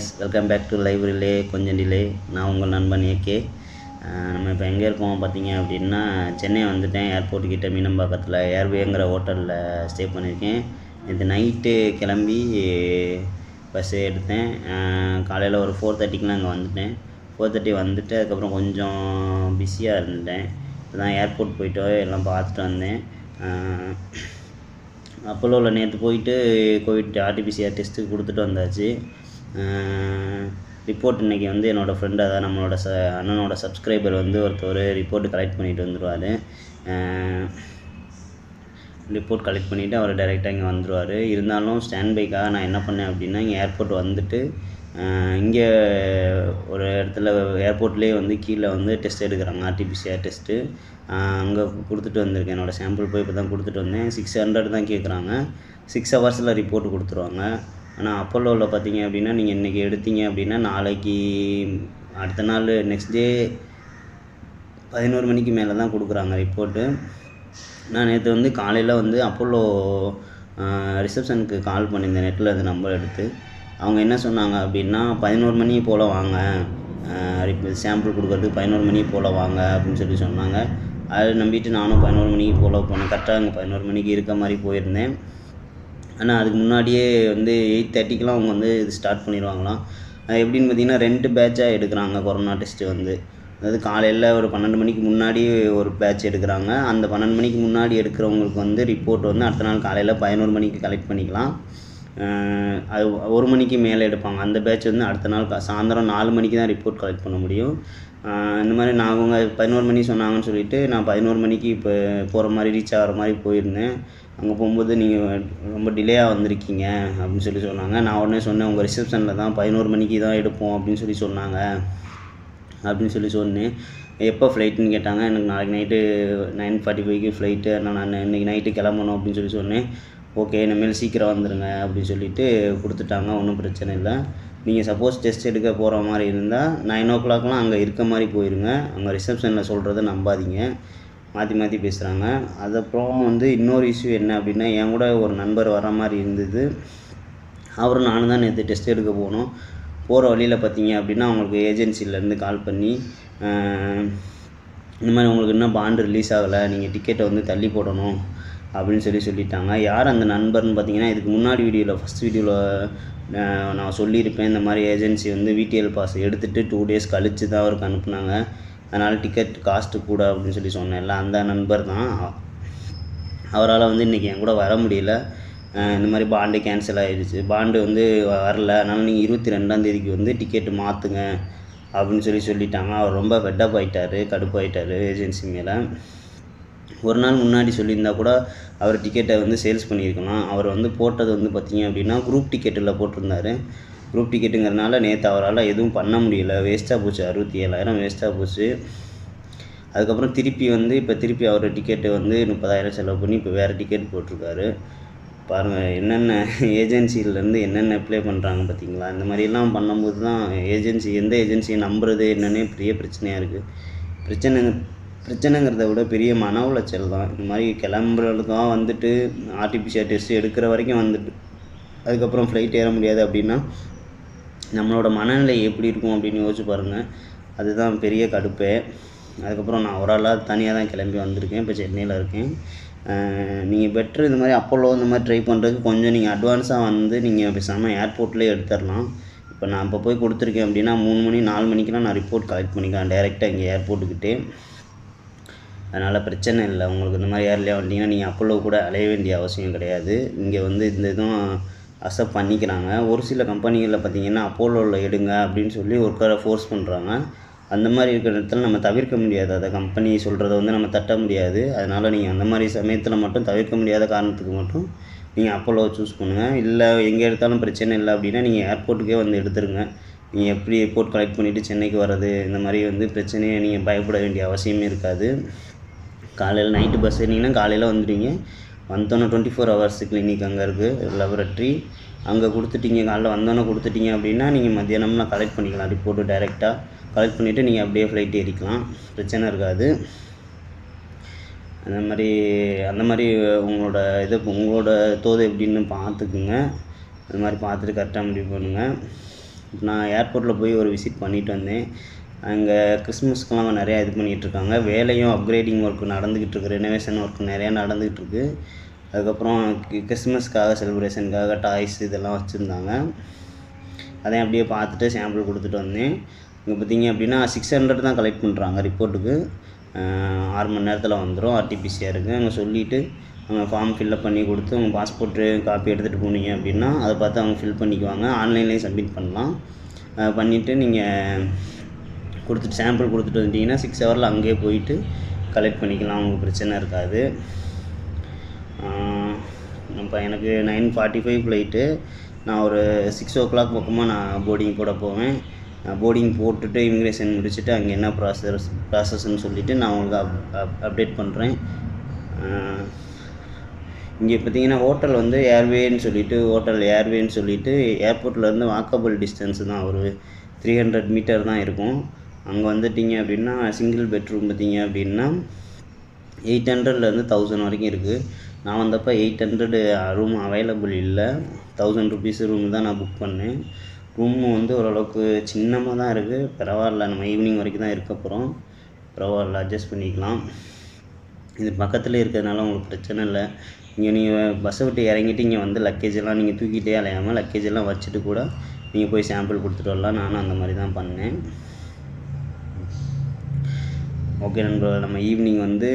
guys, welcome back to live relay கொஞ்சம் delay. நான் உங்கள் நண்பன் ஏகே. நம்ம இப்போ எங்கே இருக்கோம் பார்த்தீங்க அப்படின்னா, சென்னை வந்துட்டேன். ஏர்போர்ட் கிட்ட மீனம்பாக்கத்தில் ஏர்வேங்கிற ஹோட்டலில் ஸ்டே பண்ணியிருக்கேன். இது நைட்டு கிளம்பி பஸ்ஸே எடுத்தேன். காலையில் ஒரு 4:30க்குலாம் அங்கே வந்துட்டேன். 4:30 வந்துட்டு அதுக்கப்புறம் கொஞ்சம் பிஸியாக இருந்துட்டேன். இப்போ தான் ஏர்போர்ட் போயிட்டு எல்லாம் பார்த்துட்டு வந்தேன். அப்போலோவில் நேற்று போயிட்டு கோவிட் ஆர்டிபிசிஆர் டெஸ்ட்டு கொடுத்துட்டு வந்தாச்சு. ரிப்போர்ட் இன்றைக்கி வந்து என்னோடய ஃப்ரெண்டு, அதாவது நம்மளோட அண்ணனோட சப்ஸ்கிரைபர் வந்து ஒருத்தர் ரிப்போர்ட்டு கலெக்ட் பண்ணிட்டு வந்துடுவார். ரிப்போர்ட் கலெக்ட் பண்ணிவிட்டு அவர் டைரெக்டாக இங்கே வந்துடுவார். இருந்தாலும் ஸ்டாண்ட் பைக்காக நான் என்ன பண்ணேன் அப்படின்னா, இங்கே ஏர்போர்ட் வந்துட்டு இங்கே ஒரு இடத்துல ஏர்போர்ட்லேயே வந்து கீழே வந்து டெஸ்ட் எடுக்கிறாங்க, ஆர்டிபிசிஆர் டெஸ்ட்டு. அங்கே கொடுத்துட்டு வந்திருக்கேன். என்னோடய சாம்பிள் போய் இப்போ தான் கொடுத்துட்டு வந்தேன். 600 தான் கேட்குறாங்க. 6 ஹவர்ஸில் ரிப்போர்ட் கொடுத்துருவாங்க. ஆனால் அப்போலோவில் பார்த்தீங்க அப்படின்னா, நீங்கள் இன்றைக்கி எடுத்தீங்க அப்படின்னா நாளைக்கு அடுத்த நாள் நெக்ஸ்ட் டே 11 மணிக்கு மேலே தான் கொடுக்குறாங்க ரிப்போர்ட்டு. நான் நேற்று வந்து காலையில் வந்து அப்போலோ ரிசப்ஷனுக்கு கால் பண்ணியிருந்தேன், நெட்டில் அந்த நம்பர் எடுத்து. அவங்க என்ன சொன்னாங்க அப்படின்னா, 11 மணி போல் வாங்க, சாம்பிள் கொடுக்குறதுக்கு 11 மணி போல் வாங்க அப்படின்னு சொல்லி சொன்னாங்க. அதை நம்பிட்டு நானும் 11 மணிக்கு போல் போனேன். கரெக்டாக அங்கே 11 மணிக்கு இருக்க மாதிரி போயிருந்தேன். ஆனால் அதுக்கு முன்னாடியே வந்து 8:30க்கெலாம் அவங்க வந்து இது ஸ்டார்ட் பண்ணிடுவாங்களாம். அது எப்படின்னு பார்த்தீங்கன்னா, 2 பேட்சாக எடுக்கிறாங்க கொரோனா டெஸ்ட்டு வந்து. அதாவது காலையில் ஒரு 12 மணிக்கு முன்னாடி ஒரு பேட்ச் எடுக்கிறாங்க. அந்த 12 மணிக்கு முன்னாடி எடுக்கிறவங்களுக்கு வந்து ரிப்போர்ட் வந்து அடுத்த நாள் காலையில் 11 மணிக்கு கலெக்ட் பண்ணிக்கலாம். அது 1 மணிக்கு மேலே எடுப்பாங்க. அந்த பேட்ச் வந்து அடுத்த நாள் சாயந்தரம் 4 மணிக்கு தான் ரிப்போர்ட் கலெக்ட் பண்ண முடியும். இந்த மாதிரி நான் அவங்க 11 மணி சொன்னாங்கன்னு சொல்லிவிட்டு நான் 11 மணிக்கு இப்போ போகிற மாதிரி ரீச் ஆகிற மாதிரி போயிருந்தேன். அங்கே போகும்போது நீங்கள் ரொம்ப டிலேயாக வந்திருக்கீங்க அப்படின்னு சொல்லி சொன்னாங்க. நான் உடனே சொன்னேன், உங்கள் ரிசப்ஷனில் தான் 11 மணிக்கு தான் எடுப்போம் அப்படின்னு சொல்லி சொன்னாங்க அப்படின்னு சொல்லி சொன்னேன். எப்போ ஃப்ளைட்டுன்னு கேட்டாங்க. எனக்கு நாளைக்கு நைட்டு 9:45க்கு ஃப்ளைட்டு, நான் இன்றைக்கி நைட்டு கிளம்பணும் அப்படின்னு சொல்லி சொன்னேன். ஓகே, இனிமேல் சீக்கிரம் வந்துடுங்க அப்படின்னு சொல்லிவிட்டு கொடுத்துட்டாங்க. ஒன்றும் பிரச்சனை இல்லை. நீங்கள் சப்போஸ் டெஸ்ட் எடுக்க போகிற மாதிரி இருந்தால் 9 o'clockலாம் அங்கே இருக்க மாதிரி போயிருங்க. அங்கே ரிசப்ஷனில் சொல்கிறத நம்பாதீங்க, மாற்றி மாற்றி பேசுகிறாங்க. அதுக்கப்புறம் வந்து இன்னொரு இஷ்யூ என்ன அப்படின்னா, என் கூட ஒரு நண்பர் வர மாதிரி இருந்தது. அவரும் நானும் தான் நேற்று டெஸ்ட் எடுக்க போனோம். போகிற வழியில் பார்த்தீங்க அப்படின்னா, அவங்களுக்கு ஏஜென்சிலேருந்து கால் பண்ணி, இந்த மாதிரி உங்களுக்கு இன்னும் பாண்டு ரிலீஸ் ஆகலை, நீங்கள் டிக்கெட்டை வந்து தள்ளி போடணும் அப்படின்னு சொல்லிட்டாங்க. யார் அந்த நண்பர்னு பார்த்தீங்கன்னா, இதுக்கு முன்னாடி ஃபஸ்ட் வீடியோவில் நான் சொல்லியிருப்பேன். இந்த மாதிரி ஏஜென்சி வந்து விடிஎல் பாஸ் எடுத்துகிட்டு 2 days கழித்து தான் அவருக்கு அனுப்புனாங்க. அதனால் டிக்கெட் காஸ்ட்டு கூட அப்படின்னு சொல்லி சொன்னேன்ல, அந்த நண்பர் தான். அவரால் வந்து இன்றைக்கி என் கூட வர முடியல. இந்த மாதிரி பாண்டு கேன்சல் ஆகிடுச்சு, பாண்டு வந்து வரல, அதனால் நீங்கள் 22ஆம் தேதிக்கு வந்து டிக்கெட்டு மாற்றுங்க அப்படின்னு சொல்லிட்டாங்க. அவர் ரொம்ப ஃபெட்டப் ஆகிட்டார், கடுப்பாயிட்டார் ஏஜென்சி மேலே. ஒரு நாள் முன்னாடி சொல்லியிருந்தால் கூட அவர் டிக்கெட்டை வந்து சேல்ஸ் பண்ணியிருக்கலாம். அவர் வந்து போட்டது வந்து பார்த்திங்க அப்படின்னா குரூப் டிக்கெட்டில் போட்டிருந்தார். குரூப் டிக்கெட்டுங்கிறதுனால நேற்று அவரால் எதுவும் பண்ண முடியல. வேஸ்ட்டாக போச்சு, 67,000 வேஸ்ட்டாக போச்சு. அதுக்கப்புறம் திருப்பி அவர் டிக்கெட்டு வந்து 30,000 செலவு பண்ணி இப்போ வேறு டிக்கெட் போட்டிருக்காரு. பாருங்கள், என்னென்ன ஏஜென்சியிலேருந்து என்னென்ன அப்ளை பண்ணுறாங்க பார்த்தீங்களா. இந்த மாதிரிலாம் பண்ணும்போது தான் எந்த ஏஜென்சியை நம்புறது என்னன்னே பெரிய பிரச்சனையாக இருக்குது. பிரச்சனைங்கிறத விட பெரிய மன உளைச்சல் தான். இந்த மாதிரி கிளம்புறதுக்காக வந்துட்டு ஆர்டிபிசிஆர் டெஸ்ட் எடுக்கிற வரைக்கும் வந்துட்டு அதுக்கப்புறம் ஃப்ளைட் ஏற முடியாது அப்படின்னா நம்மளோட மனநிலை எப்படி இருக்கும் அப்படின்னு யோசிச்சு பாருங்கள். அதுதான் பெரிய கடுப்பே. அதுக்கப்புறம் நான் ஒரு ஆளாக தனியாக தான் கிளம்பி வந்திருக்கேன். இப்போ சென்னையில் இருக்கேன். நீங்கள் பெட்ரு இந்த மாதிரி அப்போலோ இந்த மாதிரி ட்ரை பண்ணுறதுக்கு கொஞ்சம் நீங்கள் அட்வான்ஸாக வந்து நீங்கள் பேசாமல் ஏர்போர்ட்லேயே எடுத்துடலாம். இப்போ நான் இப்போ போய் கொடுத்துருக்கேன் அப்படின்னா 3 மணி 4 மணிக்கெலாம் நான் ரிப்போர்ட் கலெக்ட் பண்ணிக்கலாம் டைரெக்டாக இங்கே ஏர்போர்ட்டுக்கிட்டே. அதனால் பிரச்சனை இல்லை. உங்களுக்கு இந்த மாதிரி ஏர்லியாக வந்தீங்கன்னா நீங்கள் அப்போலோ கூட அலைய வேண்டிய அவசியம் கிடையாது. இங்கே வந்து இந்த இதுவும் அக்செப்ட் பண்ணிக்கிறாங்க. ஒரு சில கம்பெனிகளில் பார்த்திங்கன்னா அப்போலோவில் எடுங்க அப்படின்னு சொல்லி ஒர்க்கரை ஃபோர்ஸ் பண்ணுறாங்க. அந்த மாதிரி இருக்கிற இடத்துல நம்ம தவிர்க்க முடியாது. அதை கம்பெனி சொல்கிறத வந்து நம்ம தட்ட முடியாது. அதனால் நீங்கள் அந்த மாதிரி சமயத்தில் மட்டும் தவிர்க்க முடியாத காரணத்துக்கு மட்டும் நீங்கள் அப்போலோவை சூஸ் பண்ணுங்கள். இல்லை எங்கே எடுத்தாலும் பிரச்சனை இல்லை அப்படின்னா நீங்கள் ஏர்போர்ட்டுக்கே வந்து எடுத்துருங்க. நீங்கள் எப்படி ரிப்போர்ட் கலெக்ட் பண்ணிவிட்டு சென்னைக்கு வர்றது, இந்த மாதிரி வந்து பிரச்சனையை நீங்கள் பயப்பட வேண்டிய அவசியமே இருக்காது. காலையில் நைட்டு பஸ் ஏறினீங்கன்னா காலையில் வந்துடுவீங்க. வந்தோன்னே 24 hours கிளினிக் அங்கே இருக்குது, லெபரட்டரி. அங்கே கொடுத்துட்டீங்க, காலைல வந்தோன்னே கொடுத்துட்டீங்க அப்படின்னா நீங்கள் மத்தியானம்லாம் கலெக்ட் பண்ணிக்கலாம். ரிப்போர்ட்டு டைரெக்டாக கலெக்ட் பண்ணிவிட்டு நீங்கள் அப்படியே ஃப்ளைட் ஏறிக்கலாம், பிரச்சனை இருக்காது. அந்த மாதிரி உங்களோட தோது எப்படின்னு பார்த்துக்குங்க. அது மாதிரி பார்த்துட்டு கரெக்டாக முடிவு பண்ணுங்கள். நான் ஏர்போர்ட்டில் போய் ஒரு விசிட் பண்ணிவிட்டு வந்தேன். அங்கே கிறிஸ்மஸ்க்கெலாம் நிறையா இது பண்ணிகிட்ருக்காங்க. வேலையும் அப்கிரேடிங் ஒர்க் நடந்துக்கிட்டு இருக்குது, ரெனோவேஷன் ஒர்க் நிறையா நடந்துக்கிட்டு இருக்குது. அதுக்கப்புறம் கிறிஸ்மஸ்க்காக செலிப்ரேஷனுக்காக டாய்ஸ் இதெல்லாம் வச்சுருந்தாங்க. அதையும் அப்படியே பார்த்துட்டு சாம்பிள் கொடுத்துட்டு வந்தேன். இங்கே பார்த்தீங்க அப்படின்னா 600 தான் கலெக்ட் பண்ணுறாங்க ரிப்போர்ட்டுக்கு. 6 மணி நேரத்தில் வந்துடும் RT-PCRக்கு. அங்கே சொல்லிவிட்டு அவங்க ஃபார்ம் ஃபில்லப் பண்ணி கொடுத்து உங்கள் பாஸ்போர்ட்டு காப்பி எடுத்துகிட்டு போனீங்க அப்படின்னா அதை பார்த்து அவங்க ஃபில் பண்ணிக்குவாங்க. ஆன்லைன்லேயும் சப்மிட் பண்ணலாம். பண்ணிவிட்டு நீங்கள் கொடுத்துட்டு சாம்பிள் கொடுத்துட்டு வந்துட்டிங்கன்னா 6 ஹவரில் அங்கேயே போயிட்டு கலெக்ட் பண்ணிக்கலாம். உங்களுக்கு பிரச்சனை இருக்காது. இப்போ எனக்கு 9:45 ஃப்ளைட்டு. நான் ஒரு 6 o'clock பக்கமாக நான் போர்டிங் போட போவேன். போர்டிங் போட்டுட்டு இமிக்ரேஷன் முடிச்சுட்டு அங்கே என்ன ப்ராசஸ்ன்னு சொல்லிவிட்டு நான் உங்களுக்கு அப்டேட் பண்ணுறேன். இங்கே பார்த்தீங்கன்னா ஹோட்டல் வந்து ஏர்வேன்னு சொல்லிட்டு ஏர்போர்ட்லேருந்து வாக்கபிள் டிஸ்டன்ஸு தான், ஒரு 300 மீட்டர் தான் இருக்கும். அங்கே வந்துட்டிங்க அப்படின்னா சிங்கிள் பெட்ரூம் பார்த்தீங்க அப்படின்னா 800லேருந்து 1000 வரைக்கும் இருக்குது. நான் வந்தப்போ 800 ரூம் அவைலபிள் இல்லை. 1000 rupees ரூம் தான் நான் புக் பண்ணேன். ரூமு வந்து ஓரளவுக்கு சின்னமாக தான் இருக்குது. பரவாயில்ல, நம்ம ஈவினிங் வரைக்கும் தான் இருக்க போகிறோம். பரவாயில்ல, அட்ஜஸ்ட் பண்ணிக்கலாம். இது பக்கத்தில் இருக்கிறதுனால உங்களுக்கு பிரச்சனை இல்லை. இங்கே நீங்கள் பஸ்ஸை விட்டு இறங்கிட்டு இங்கே வந்து லக்கேஜெல்லாம் நீங்கள் தூக்கிட்டே அலையாமல் லக்கேஜெல்லாம் வச்சுட்டு கூட நீங்கள் போய் சாம்பிள் கொடுத்துட்டு வரலாம். நானும் அந்த மாதிரி தான் பண்ணேன். ஓகே நண்பர்களே, நம்ம ஈவினிங் வந்து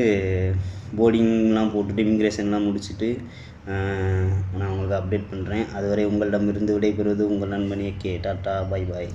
போர்டிங்லாம் போட்டுட்டு இமிக்ரேஷன்லாம் முடிச்சுட்டு நான் உங்களுக்கு அப்டேட் பண்ணுறேன். அதுவரை உங்களிடமிருந்து விடைபெறுவது உங்கள் நண்பன் AK. Tata, bye bye.